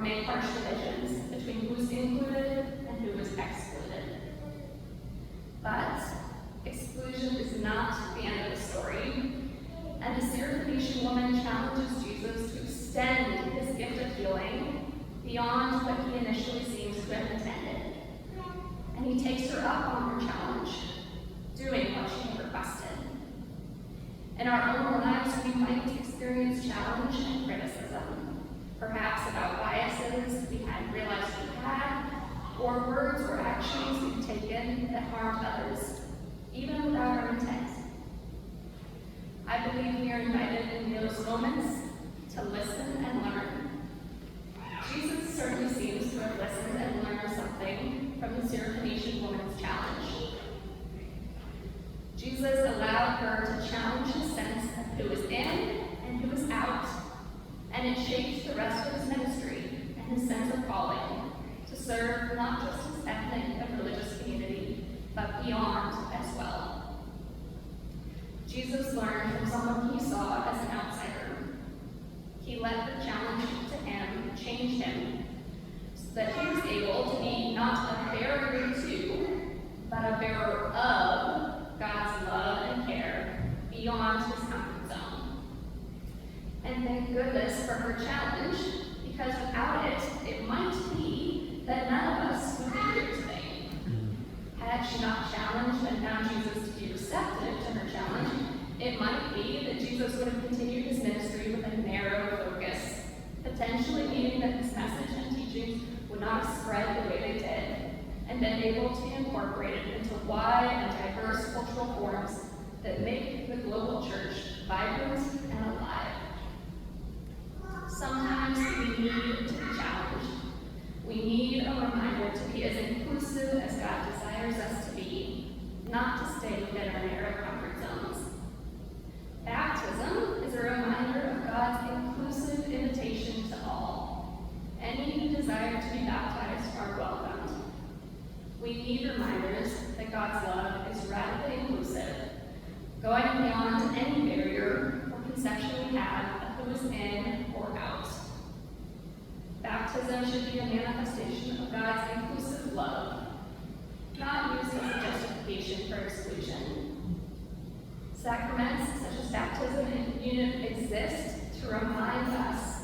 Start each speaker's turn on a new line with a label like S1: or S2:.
S1: make harsh divisions between who's included and who is excluded. But exclusion is not the end of the story, and the Syrophoenician woman challenges Jesus to extend his gift of healing beyond what he initially seems to have intended. And he takes her up on her challenge, doing what she had requested. In our own lives, we might experience challenge and criticism, perhaps about biases we hadn't realized we had, or words or actions we've taken that harmed others, even without our intent. I believe we are invited in those moments to listen and learn. Jesus certainly seems to have listened and learned something from the Syrophoenician woman's challenge. Jesus allowed her to challenge his sense of who is in and who is out, and it shaped the rest of his ministry and his sense of calling to serve not just his ethnic and religious community, but beyond as well. Jesus learned from someone he saw as an outsider. He let the challenge to him change him, so that he was able to be not a barrier to, but a bearer of God's love and care beyond his comfort zone. And thank goodness for her challenge, because without it, it might be that none of us would be here today. Had she not challenged and found Jesus to be receptive to her challenge, it might be that Jesus would have continued his ministry with a narrow focus, potentially meaning that his message and teachings would not have spread the way they did, and been able to be incorporated into wide and diverse cultural forms that make the global church vibrant and alive. Sometimes we need to be challenged. We need a reminder to be as inclusive as God desires us to be, not to stay within our narrow comfort zones. Baptism is a reminder of God's inclusive invitation to all. Any who desire to be baptized are welcomed. We need reminders that God's love is radically inclusive, going beyond any barrier or conception we have of who is in or out. Baptism should be a manifestation of God's inclusive love, not used as a justification for exclusion. Sacraments such as baptism and communion exist to remind us